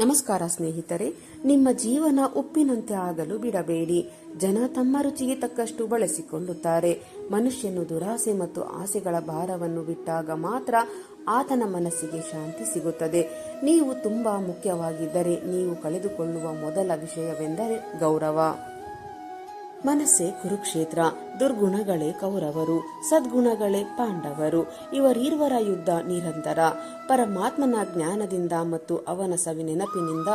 ನಮಸ್ಕಾರ ಸ್ನೇಹಿತರೆ, ನಿಮ್ಮ ಜೀವನ ಉಪ್ಪಿನಂತೆ ಆಗಲು ಬಿಡಬೇಡಿ. ಜನ ತಮ್ಮ ರುಚಿಗೆ ತಕ್ಕಷ್ಟು ಬಳಸಿಕೊಳ್ಳುತ್ತಾರೆ. ಮನುಷ್ಯನು ದುರಾಸೆ ಮತ್ತು ಆಸೆಗಳ ಭಾರವನ್ನು ಬಿಟ್ಟಾಗ ಮಾತ್ರ ಆತನ ಮನಸ್ಸಿಗೆ ಶಾಂತಿ ಸಿಗುತ್ತದೆ. ನೀವು ತುಂಬಾ ಮುಖ್ಯವಾಗಿದ್ದರೆ ನೀವು ಕಳೆದುಕೊಳ್ಳುವ ಮೊದಲ ವಿಷಯವೆಂದರೆ ಗೌರವ. ಮನಸ್ಸೇ ಕುರುಕ್ಷೇತ್ರ, ದುರ್ಗುಣಗಳೇ ಕೌರವರು, ಸದ್ಗುಣಗಳೇ ಪಾಂಡವರು. ಇವರೀರ್ವರ ಯುದ್ಧ ನಿರಂತರ. ಪರಮಾತ್ಮನ ಜ್ಞಾನದಿಂದ ಮತ್ತು ಅವನ ಸವಿನೆನಪಿನಿಂದ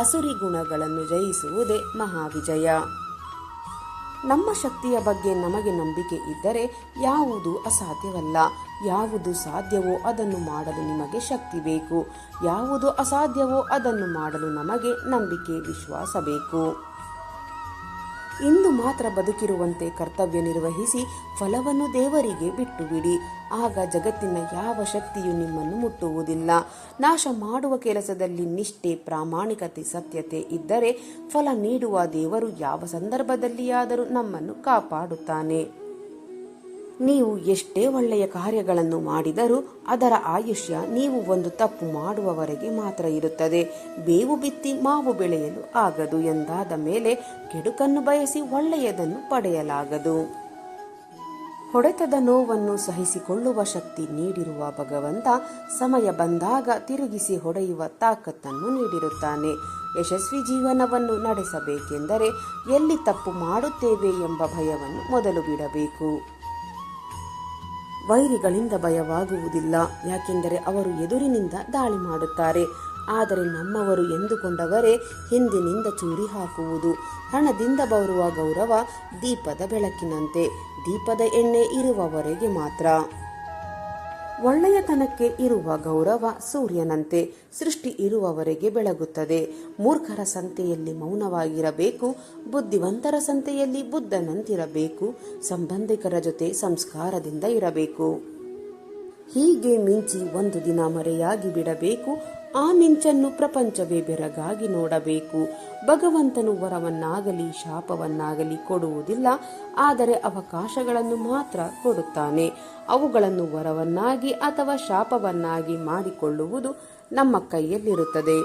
ಅಸುರಿ ಗುಣಗಳನ್ನು ಜಯಿಸುವುದೇ ಮಹಾವಿಜಯ. ನಮ್ಮ ಶಕ್ತಿಯ ಬಗ್ಗೆ ನಮಗೆ ನಂಬಿಕೆ ಇದ್ದರೆ ಯಾವುದು ಅಸಾಧ್ಯವಲ್ಲ. ಯಾವುದು ಸಾಧ್ಯವೋ ಅದನ್ನು ಮಾಡಲು ನಿಮಗೆ ಶಕ್ತಿ ಬೇಕು. ಯಾವುದು ಅಸಾಧ್ಯವೋ ಅದನ್ನು ಮಾಡಲು ನಮಗೆ ನಂಬಿಕೆ, ವಿಶ್ವಾಸ ಬೇಕು. ಇಂದು ಮಾತ್ರ ಬದುಕಿರುವಂತೆ ಕರ್ತವ್ಯ ನಿರ್ವಹಿಸಿ ಫಲವನ್ನು ದೇವರಿಗೆ ಬಿಟ್ಟು ಬಿಡಿ. ಆಗ ಜಗತ್ತಿನ ಯಾವ ಶಕ್ತಿಯು ನಿಮ್ಮನ್ನು ಮುಟ್ಟುವುದಿಲ್ಲ. ನಾಶ ಮಾಡುವ ಕೆಲಸದಲ್ಲಿ ನಿಷ್ಠೆ, ಪ್ರಾಮಾಣಿಕತೆ, ಸತ್ಯತೆ ಇದ್ದರೆ ಫಲ ನೀಡುವ ದೇವರು ಯಾವ ಸಂದರ್ಭದಲ್ಲಿಯಾದರೂ ನಮ್ಮನ್ನು ಕಾಪಾಡುತ್ತಾನೆ. ನೀವು ಎಷ್ಟೇ ಒಳ್ಳೆಯ ಕಾರ್ಯಗಳನ್ನು ಮಾಡಿದರೂ ಅದರ ಆಯುಷ್ಯ ನೀವು ಒಂದು ತಪ್ಪು ಮಾಡುವವರೆಗೆ ಮಾತ್ರ ಇರುತ್ತದೆ. ಬೇವು ಬಿತ್ತಿ ಮಾವು ಬೆಳೆಯಲು ಆಗದು ಎಂದಾದ ಮೇಲೆ ಕೆಡುಕನ್ನು ಬಯಸಿ ಒಳ್ಳೆಯದನ್ನು ಪಡೆಯಲಾಗದು. ಹೊಡೆತದ ನೋವನ್ನು ಸಹಿಸಿಕೊಳ್ಳುವ ಶಕ್ತಿ ನೀಡಿರುವ ಭಗವಂತ ಸಮಯ ಬಂದಾಗ ತಿರುಗಿಸಿ ಹೊಡೆಯುವ ತಾಕತ್ತನ್ನು ನೀಡಿರುತ್ತಾನೆ. ಯಶಸ್ವಿ ಜೀವನವನ್ನು ನಡೆಸಬೇಕೆಂದರೆ ಎಲ್ಲಿ ತಪ್ಪು ಮಾಡುತ್ತೇವೆ ಎಂಬ ಭಯವನ್ನು ಮೊದಲು ಬಿಡಬೇಕು. ವೈರಿಗಳಿಂದ ಭಯವಾಗುವುದಿಲ್ಲ, ಯಾಕೆಂದರೆ ಅವರು ಎದುರಿನಿಂದ ದಾಳಿ ಮಾಡುತ್ತಾರೆ. ಆದರೆ ನಮ್ಮವರು ಎಂದುಕೊಂಡವರೇ ಹಿಂದಿನಿಂದ ಚೂರಿ ಹಾಕುವುದು. ಹಣದಿಂದ ಬರುವ ಗೌರವ ದೀಪದ ಬೆಳಕಿನಂತೆ, ದೀಪದ ಎಣ್ಣೆ ಇರುವವರೆಗೆ ಮಾತ್ರ. ಒಳ್ಳೆಯತನಕ್ಕೆ ಇರುವ ಗೌರವ ಸೂರ್ಯನಂತೆ, ಸೃಷ್ಟಿ ಇರುವವರೆಗೆ ಬೆಳಗುತ್ತದೆ. ಮೂರ್ಖರ ಸಂತೆಯಲ್ಲಿ ಮೌನವಾಗಿರಬೇಕು, ಬುದ್ಧಿವಂತರ ಸಂತೆಯಲ್ಲಿ ಬುದ್ಧನಂತಿರಬೇಕು. ಸಂಬಂಧಿಕರ ಜೊತೆ ಸಂಸ್ಕಾರದಿಂದ ಇರಬೇಕು. ಹೀಗೆ ಮಿಂಚಿ ಒಂದು ದಿನ ಮರೆಯಾಗಿ ಬಿಡಬೇಕು. ಆ ಮಿಂಚನ್ನು ಪ್ರಪಂಚವೇ ಬೆರಗಾಗಿ ನೋಡಬೇಕು. ಭಗವಂತನು ವರವನ್ನಾಗಲಿ ಶಾಪವನ್ನಾಗಲಿ ಕೊಡುವುದಿಲ್ಲ, ಆದರೆ ಅವಕಾಶಗಳನ್ನು ಮಾತ್ರ ಕೊಡುತ್ತಾನೆ. ಅವುಗಳನ್ನು ವರವನ್ನಾಗಿ ಅಥವಾ ಶಾಪವನ್ನಾಗಿ ಮಾಡಿಕೊಳ್ಳುವುದು ನಮ್ಮ ಕೈಯಲ್ಲಿರುತ್ತದೆ.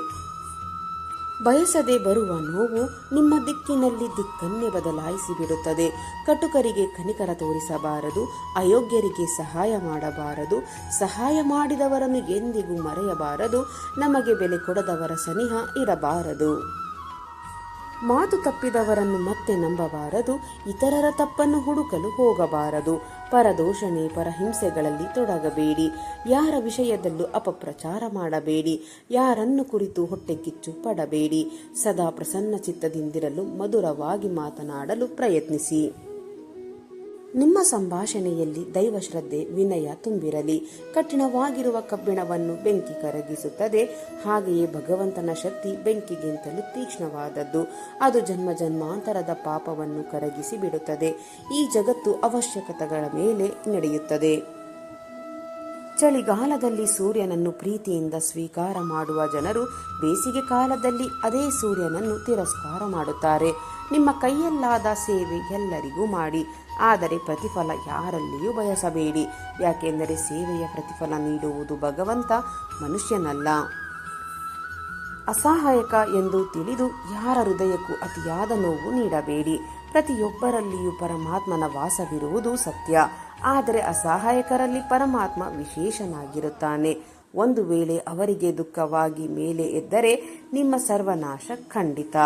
ಬಯಸದೆ ಬರುವ ನೋವು ನಿಮ್ಮ ದಿಕ್ಕಿನಲ್ಲಿ ದಿಕ್ಕನ್ನೇ ಬದಲಾಯಿಸಿ ಬಿಡುತ್ತದೆ. ಕಟುಕರಿಗೆ ಕನಿಕರ ತೋರಿಸಬಾರದು, ಅಯೋಗ್ಯರಿಗೆ ಸಹಾಯ ಮಾಡಬಾರದು, ಸಹಾಯ ಮಾಡಿದವರನ್ನು ಎಂದಿಗೂ ಮರೆಯಬಾರದು, ನಮಗೆ ಬೆಲೆ ಕೊಡದವರ ಸನಿಹ ಇರಬಾರದು. ಮಾತು ತಪ್ಪಿದವರನ್ನು ಮತ್ತೆ ನಂಬಬಾರದು, ಇತರರ ತಪ್ಪನ್ನು ಹುಡುಕಲು ಹೋಗಬಾರದು. ಪರದೋಷಣೆ, ಪರಹಿಂಸೆಗಳಲ್ಲಿ ತೊಡಗಬೇಡಿ. ಯಾರ ವಿಷಯದಲ್ಲೂ ಅಪಪ್ರಚಾರ ಮಾಡಬೇಡಿ. ಯಾರನ್ನು ಕುರಿತು ಹೊಟ್ಟೆಕಿಚ್ಚು ಪಡಬೇಡಿ. ಸದಾ ಪ್ರಸನ್ನ ಚಿತ್ತದಿಂದಿರಲು, ಮಧುರವಾಗಿ ಮಾತನಾಡಲು ಪ್ರಯತ್ನಿಸಿ. ನಿಮ್ಮ ಸಂಭಾಷಣೆಯಲ್ಲಿ ದೈವಶ್ರದ್ಧೆ, ವಿನಯ ತುಂಬಿರಲಿ. ಕಠಿಣವಾಗಿರುವ ಕಬ್ಬಿಣವನ್ನು ಬೆಂಕಿ ಕರಗಿಸುತ್ತದೆ, ಹಾಗೆಯೇ ಭಗವಂತನ ಶಕ್ತಿ ಬೆಂಕಿಗಿಂತಲೂ ತೀಕ್ಷ್ಣವಾದದ್ದು. ಅದು ಜನ್ಮ ಜನ್ಮಾಂತರದ ಪಾಪವನ್ನು ಕರಗಿಸಿ ಬಿಡುತ್ತದೆ. ಈ ಜಗತ್ತು ಅವಶ್ಯಕತೆಗಳ ಮೇಲೆ ನಡೆಯುತ್ತದೆ. ಚಳಿಗಾಲದಲ್ಲಿ ಸೂರ್ಯನನ್ನು ಪ್ರೀತಿಯಿಂದ ಸ್ವೀಕಾರ ಮಾಡುವ ಜನರು ಬೇಸಿಗೆ ಕಾಲದಲ್ಲಿ ಅದೇ ಸೂರ್ಯನನ್ನು ತಿರಸ್ಕಾರ ಮಾಡುತ್ತಾರೆ. ನಿಮ್ಮ ಕೈಯಲ್ಲಾದ ಸೇವೆ ಎಲ್ಲರಿಗೂ ಮಾಡಿ, ಆದರೆ ಪ್ರತಿಫಲ ಯಾರಲ್ಲಿಯೂ ಬಯಸಬೇಡಿ. ಯಾಕೆಂದರೆ ಸೇವೆಯ ಪ್ರತಿಫಲ ನೀಡುವುದು ಭಗವಂತ, ಮನುಷ್ಯನಲ್ಲ. ಅಸಹಾಯಕ ಎಂದು ತಿಳಿದು ಯಾರ ಹೃದಯಕ್ಕೂ ಅತಿಯಾದ ನೋವು ನೀಡಬೇಡಿ. ಪ್ರತಿಯೊಬ್ಬರಲ್ಲಿಯೂ ಪರಮಾತ್ಮನ ವಾಸವಿರುವುದು ಸತ್ಯ, ಆದರೆ ಅಸಹಾಯಕರಲ್ಲಿ ಪರಮಾತ್ಮ ವಿಶೇಷನಾಗಿರುತ್ತಾನೆ. ಒಂದು ವೇಳೆ ಅವರಿಗೆ ದುಃಖವಾಗಿ ಮೇಲೆ ಎದ್ದರೆ ನಿಮ್ಮ ಸರ್ವನಾಶ ಖಂಡಿತ.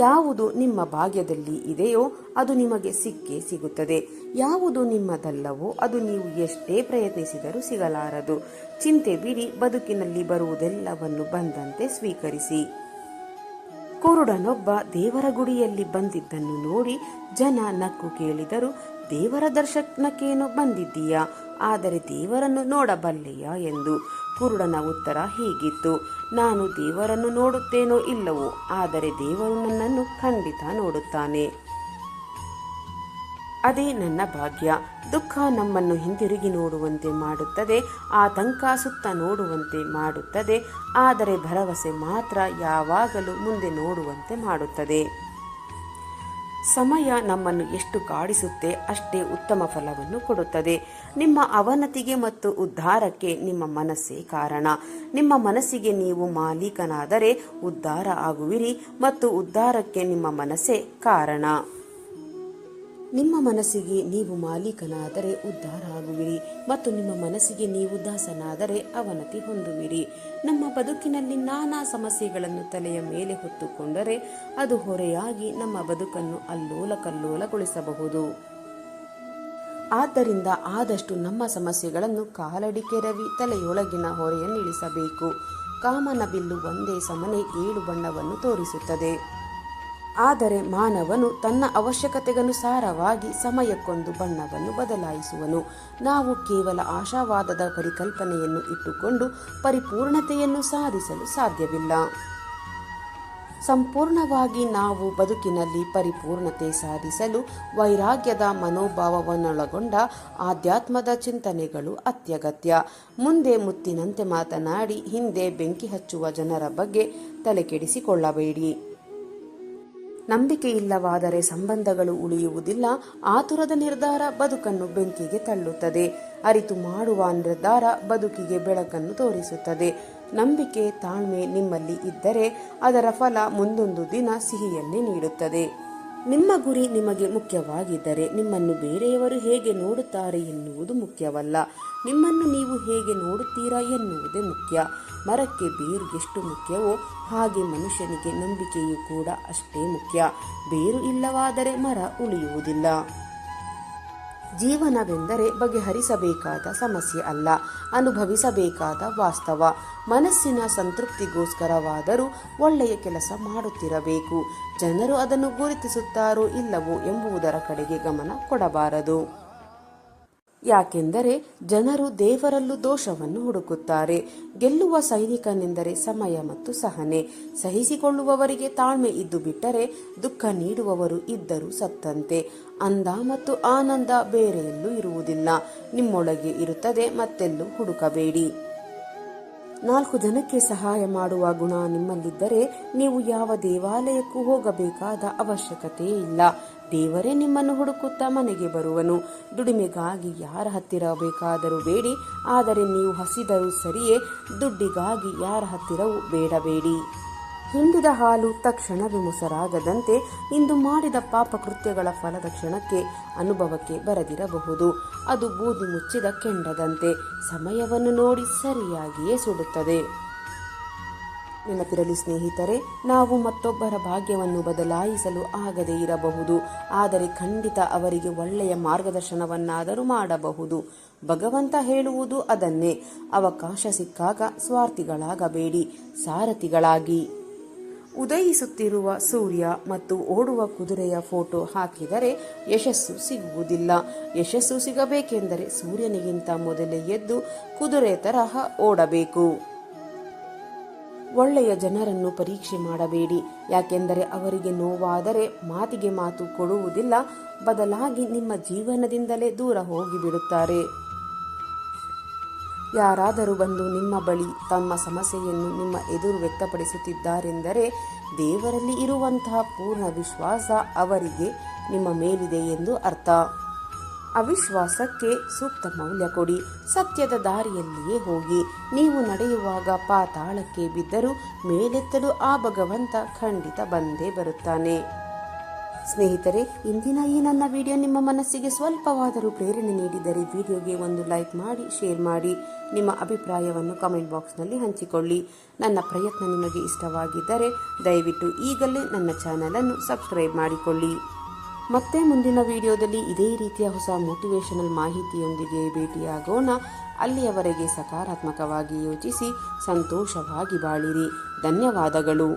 ಯಾವುದು ನಿಮ್ಮ ಭಾಗ್ಯದಲ್ಲಿ ಇದೆಯೋ ಅದು ನಿಮಗೆ ಸಿಕ್ಕೇ ಸಿಗುತ್ತದೆ. ಯಾವುದು ನಿಮ್ಮದಲ್ಲವೋ ಅದು ನೀವು ಎಷ್ಟೇ ಪ್ರಯತ್ನಿಸಿದರೂ ಸಿಗಲಾರದು. ಚಿಂತೆ ಬಿಡಿ, ಬದುಕಿನಲ್ಲಿ ಬರುವುದೆಲ್ಲವನ್ನು ಬಂದಂತೆ ಸ್ವೀಕರಿಸಿ. ಕುರುಡನೊಬ್ಬ ದೇವರ ಗುಡಿಯಲ್ಲಿ ಬಂದಿದ್ದನ್ನು ನೋಡಿ ಜನ ನಕ್ಕು ಕೇಳಿದರು, ದೇವರ ದರ್ಶನಕ್ಕೇನೋ ಬಂದಿದ್ದೀಯಾ, ಆದರೆ ದೇವರನ್ನು ನೋಡಬಲ್ಲೆಯಾ ಎಂದು. ಕುರುಡನ ಉತ್ತರ ಹೀಗಿತ್ತು, ನಾನು ದೇವರನ್ನು ನೋಡುತ್ತೇನೋ ಇಲ್ಲವೋ, ಆದರೆ ದೇವರು ನನ್ನನ್ನು ಖಂಡಿತ ನೋಡುತ್ತಾನೆ. ಅದೇ ನನ್ನ ಭಾಗ್ಯ. ದುಃಖ ನಮ್ಮನ್ನು ಹಿಂತಿರುಗಿ ನೋಡುವಂತೆ ಮಾಡುತ್ತದೆ, ಆತಂಕ ಸುತ್ತ ನೋಡುವಂತೆ ಮಾಡುತ್ತದೆ, ಆದರೆ ಭರವಸೆ ಮಾತ್ರ ಯಾವಾಗಲೂ ಮುಂದೆ ನೋಡುವಂತೆ ಮಾಡುತ್ತದೆ. ಸಮಯ ನಮ್ಮನ್ನು ಎಷ್ಟು ಕಾಡಿಸುತ್ತೆ ಅಷ್ಟೇ ಉತ್ತಮ ಫಲವನ್ನು ಕೊಡುತ್ತದೆ. ನಿಮ್ಮ ಅವನತಿಗೆ ಮತ್ತು ಉದ್ಧಾರಕ್ಕೆ ನಿಮ್ಮ ಮನಸ್ಸೇ ಕಾರಣ. ನಿಮ್ಮ ಮನಸ್ಸಿಗೆ ನೀವು ಮಾಲೀಕನಾದರೆ ಉದ್ಧಾರ ಆಗುವಿರಿ ಮತ್ತು ಉದ್ಧಾರಕ್ಕೆ ನಿಮ್ಮ ಮನಸ್ಸೇ ಕಾರಣ. ನಿಮ್ಮ ಮನಸ್ಸಿಗೆ ನೀವು ಮಾಲೀಕನಾದರೆ ಉದ್ಧಾರ ಆಗುವಿರಿ ಮತ್ತು ನಿಮ್ಮ ಮನಸ್ಸಿಗೆ ನೀವು ದಾಸನಾದರೆ ಅವನತಿ ಹೊಂದುವಿರಿ. ನಮ್ಮ ಬದುಕಿನಲ್ಲಿ ನಾನಾ ಸಮಸ್ಯೆಗಳನ್ನು ತಲೆಯ ಮೇಲೆ ಹೊತ್ತುಕೊಂಡರೆ ಅದು ಹೊರೆಯಾಗಿ ನಮ್ಮ ಬದುಕನ್ನು ಅಲ್ಲೋಲ ಕಲ್ಲೋಲಗೊಳಿಸಬಹುದು. ಆದ್ದರಿಂದ ಆದಷ್ಟು ನಮ್ಮ ಸಮಸ್ಯೆಗಳನ್ನು ಕಾಲಡಿಕೆರವಿ ತಲೆಯೊಳಗಿನ ಹೊರೆಯನ್ನಿಳಿಸಬೇಕು. ಕಾಮನ ಬಿಲ್ಲು ಒಂದೇ ಸಮನೆ 7 ಬಣ್ಣವನ್ನು ತೋರಿಸುತ್ತದೆ. ಆದರೆ ಮಾನವನು ತನ್ನ ಅವಶ್ಯಕತೆಗನುಸಾರವಾಗಿ ಸಮಯಕ್ಕೊಂದು ಬಣ್ಣವನ್ನು ಬದಲಾಯಿಸುವನು. ನಾವು ಕೇವಲ ಆಶಾವಾದದ ಪರಿಕಲ್ಪನೆಯನ್ನು ಇಟ್ಟುಕೊಂಡು ಪರಿಪೂರ್ಣತೆಯನ್ನು ಸಾಧಿಸಲು ಸಾಧ್ಯವಿಲ್ಲ. ಸಂಪೂರ್ಣವಾಗಿ ನಾವು ಬದುಕಿನಲ್ಲಿ ಪರಿಪೂರ್ಣತೆ ಸಾಧಿಸಲು ವೈರಾಗ್ಯದ ಮನೋಭಾವವನ್ನೊಳಗೊಂಡ ಆಧ್ಯಾತ್ಮದ ಚಿಂತನೆಗಳು ಅತ್ಯಗತ್ಯ. ಮುಂದೆ ಮುತ್ತಿನಂತೆ ಮಾತನಾಡಿ ಹಿಂದೆ ಬೆಂಕಿ ಹಚ್ಚುವ ಜನರ ಬಗ್ಗೆ ತಲೆಕೆಡಿಸಿಕೊಳ್ಳಬೇಡಿ. ನಂಬಿಕೆ ಇಲ್ಲವಾದರೆ ಸಂಬಂಧಗಳು ಉಳಿಯುವುದಿಲ್ಲ. ಆತುರದ ನಿರ್ಧಾರ ಬದುಕನ್ನು ಬೆಂಕಿಗೆ ತಳ್ಳುತ್ತದೆ. ಅರಿತು ಮಾಡುವ ನಿರ್ಧಾರ ಬದುಕಿಗೆ ಬೆಳಕನ್ನು ತೋರಿಸುತ್ತದೆ. ನಂಬಿಕೆ, ತಾಳ್ಮೆ ನಿಮ್ಮಲ್ಲಿ ಇದ್ದರೆ ಅದರ ಫಲ ಮುಂದೊಂದು ದಿನ ಸಿಹಿಯನ್ನೇ ನೀಡುತ್ತದೆ. ನಿಮ್ಮ ಗುರಿ ನಿಮಗೆ ಮುಖ್ಯವಾಗಿದ್ದರೆ ನಿಮ್ಮನ್ನು ಬೇರೆಯವರು ಹೇಗೆ ನೋಡುತ್ತಾರೆ ಎನ್ನುವುದು ಮುಖ್ಯವಲ್ಲ, ನಿಮ್ಮನ್ನು ನೀವು ಹೇಗೆ ನೋಡುತ್ತೀರಾ ಎನ್ನುವುದೇ ಮುಖ್ಯ. ಮರಕ್ಕೆ ಬೇರು ಎಷ್ಟು ಮುಖ್ಯವೋ ಹಾಗೆ ಮನುಷ್ಯನಿಗೆ ನಂಬಿಕೆಯೂ ಕೂಡ ಅಷ್ಟೇ ಮುಖ್ಯ. ಬೇರು ಇಲ್ಲವಾದರೆ ಮರ ಉಳಿಯುವುದಿಲ್ಲ. ಜೀವನವೆಂದರೆ ಬಗೆಹರಿಸಬೇಕಾದ ಸಮಸ್ಯೆ ಅಲ್ಲ, ಅನುಭವಿಸಬೇಕಾದ ವಾಸ್ತವ. ಮನಸ್ಸಿನ ಸಂತೃಪ್ತಿಗೋಸ್ಕರವಾದರೂ ಒಳ್ಳೆಯ ಕೆಲಸ ಮಾಡುತ್ತಿರಬೇಕು. ಜನರು ಅದನ್ನು ಗುರುತಿಸುತ್ತಾರೋ ಇಲ್ಲವೋ ಎಂಬುದರ ಕಡೆಗೆ ಗಮನ ಕೊಡಬಾರದು. ಯಾಕೆಂದರೆ ಜನರು ದೇವರಲ್ಲೂ ದೋಷವನ್ನು ಹುಡುಕುತ್ತಾರೆ. ಗೆಲ್ಲುವ ಸೈನಿಕನೆಂದರೆ ಸಮಯ ಮತ್ತು ಸಹನೆ. ಸಹಿಸಿಕೊಳ್ಳುವವರಿಗೆ ತಾಳ್ಮೆ ಇದ್ದು ಬಿಟ್ಟರೆ ದುಃಖ ನೀಡುವವರು ಇದ್ದರೂ ಸತ್ತಂತೆ. ಅಂದ ಮತ್ತು ಆನಂದ ಬೇರೆಯಲ್ಲೂ ಇರುವುದಿಲ್ಲ, ನಿಮ್ಮೊಳಗೆ ಇರುತ್ತದೆ, ಮತ್ತೆಲ್ಲೂ ಹುಡುಕಬೇಡಿ. 4 ಜನಕ್ಕೆ ಸಹಾಯ ಮಾಡುವ ಗುಣ ನಿಮ್ಮಲ್ಲಿದ್ದರೆ ನೀವು ಯಾವ ದೇವಾಲಯಕ್ಕೂ ಹೋಗಬೇಕಾದ ಅವಶ್ಯಕತೆಯೇ ಇಲ್ಲ. ದೇವರೇ ನಿಮ್ಮನ್ನು ಹುಡುಕುತ್ತಾ ಮನೆಗೆ ಬರುವನು. ದುಡಿಮೆಗಾಗಿ ಯಾರ ಹತ್ತಿರ ಬೇಕಾದರೂ ಬೇಡಿ, ಆದರೆ ನೀವು ಹಸಿದರೂ ಸರಿಯೇ, ದುಡ್ಡಿಗಾಗಿ ಯಾರ ಹತ್ತಿರವೂ ಬೇಡಬೇಡಿ. ಹಿಂಡಿದ ಹಾಲು ತಕ್ಷಣವೇ ಮೊಸರಾಗದಂತೆ ಇಂದು ಮಾಡಿದ ಪಾಪ ಕೃತ್ಯಗಳ ಫಲದ ಕ್ಷಣಕ್ಕೆ ಅನುಭವಕ್ಕೆ ಬರದಿರಬಹುದು. ಅದು ಬೂದಿ ಮುಚ್ಚಿದ ಕೆಂಡದಂತೆ ಸಮಯವನ್ನು ನೋಡಿ ಸರಿಯಾಗಿಯೇ ಸುಡುತ್ತದೆ. ನೆನಪಿರಲಿ ಸ್ನೇಹಿತರೆ, ನಾವು ಮತ್ತೊಬ್ಬರ ಭಾಗ್ಯವನ್ನು ಬದಲಾಯಿಸಲು ಆಗದೇ ಇರಬಹುದು, ಆದರೆ ಖಂಡಿತ ಅವರಿಗೆ ಒಳ್ಳೆಯ ಮಾರ್ಗದರ್ಶನವನ್ನಾದರೂ ಮಾಡಬಹುದು. ಭಗವಂತ ಹೇಳುವುದು ಅದನ್ನೇ. ಅವಕಾಶ ಸಿಕ್ಕಾಗ ಸ್ವಾರ್ಥಿಗಳಾಗಬೇಡಿ, ಸಾರಥಿಗಳಾಗಿ. ಉದಯಿಸುತ್ತಿರುವ ಸೂರ್ಯ ಮತ್ತು ಓಡುವ ಕುದುರೆಯ ಫೋಟೋ ಹಾಕಿದರೆ ಯಶಸ್ಸು ಸಿಗುವುದಿಲ್ಲ. ಯಶಸ್ಸು ಸಿಗಬೇಕೆಂದರೆ ಸೂರ್ಯನಿಗಿಂತ ಮೊದಲೇ ಎದ್ದು ಕುದುರೆ ತರಹ ಓಡಬೇಕು. ಒಳ್ಳೆಯ ಜನರನ್ನು ಪರೀಕ್ಷೆ ಮಾಡಬೇಡಿ, ಯಾಕೆಂದರೆ ಅವರಿಗೆ ನೋವಾದರೆ ಮಾತಿಗೆ ಮಾತು ಕೊಡುವುದಿಲ್ಲ, ಬದಲಾಗಿ ನಿಮ್ಮ ಜೀವನದಿಂದಲೇ ದೂರ ಹೋಗಿಬಿಡುತ್ತಾರೆ. ಯಾರಾದರೂ ಬಂದು ನಿಮ್ಮ ಬಳಿ ತಮ್ಮ ಸಮಸ್ಯೆಯನ್ನು ನಿಮ್ಮ ಎದುರು ವ್ಯಕ್ತಪಡಿಸುತ್ತಿದ್ದಾರೆಂದರೆ ದೇವರಲ್ಲಿ ಇರುವಂತಹ ಪೂರ್ಣ ವಿಶ್ವಾಸ ಅವರಿಗೆ ನಿಮ್ಮ ಮೇಲಿದೆ ಎಂದು ಅರ್ಥ. ಅವಿಶ್ವಾಸಕ್ಕೆ ಸೂಕ್ತ ಮೌಲ್ಯ ಕೊಡಿ. ಸತ್ಯದ ದಾರಿಯಲ್ಲಿಯೇ ಹೋಗಿ. ನೀವು ನಡೆಯುವಾಗ ಪಾತಾಳಕ್ಕೆ ಬಿದ್ದರೂ ಮೇಲೆತ್ತಲು ಆ ಭಗವಂತ ಖಂಡಿತ ಬಂದೇ ಬರುತ್ತಾನೆ. ಸ್ನೇಹಿತರೆ, ಇಂದಿನ ಈ ನನ್ನ ವಿಡಿಯೋ ನಿಮ್ಮ ಮನಸ್ಸಿಗೆ ಸ್ವಲ್ಪವಾದರೂ ಪ್ರೇರಣೆ ನೀಡಿದರೆ ವಿಡಿಯೋಗೆ ಒಂದು ಲೈಕ್ ಮಾಡಿ, ಶೇರ್ ಮಾಡಿ. ನಿಮ್ಮ ಅಭಿಪ್ರಾಯವನ್ನು ಕಮೆಂಟ್ ಬಾಕ್ಸ್ನಲ್ಲಿ ಹಂಚಿಕೊಳ್ಳಿ. ನನ್ನ ಪ್ರಯತ್ನ ನಿಮಗೆ ಇಷ್ಟವಾಗಿದ್ದರೆ ದಯವಿಟ್ಟು ಈಗಲೇ ನನ್ನ ಚಾನಲನ್ನು ಸಬ್ಸ್ಕ್ರೈಬ್ ಮಾಡಿಕೊಳ್ಳಿ. ಮತ್ತೆ ಮುಂದಿನ ವಿಡಿಯೋದಲ್ಲಿ ಇದೇ ರೀತಿಯ ಹೊಸ ಮೋಟಿವೇಶನಲ್ ಮಾಹಿತಿಯೊಂದಿಗೆ ಭೇಟಿಯಾಗೋಣ. ಅಲ್ಲಿಯವರೆಗೆ ಸಕಾರಾತ್ಮಕವಾಗಿ ಯೋಚಿಸಿ ಸಂತೋಷವಾಗಿ ಬಾಳಿರಿ. ಧನ್ಯವಾದಗಳು.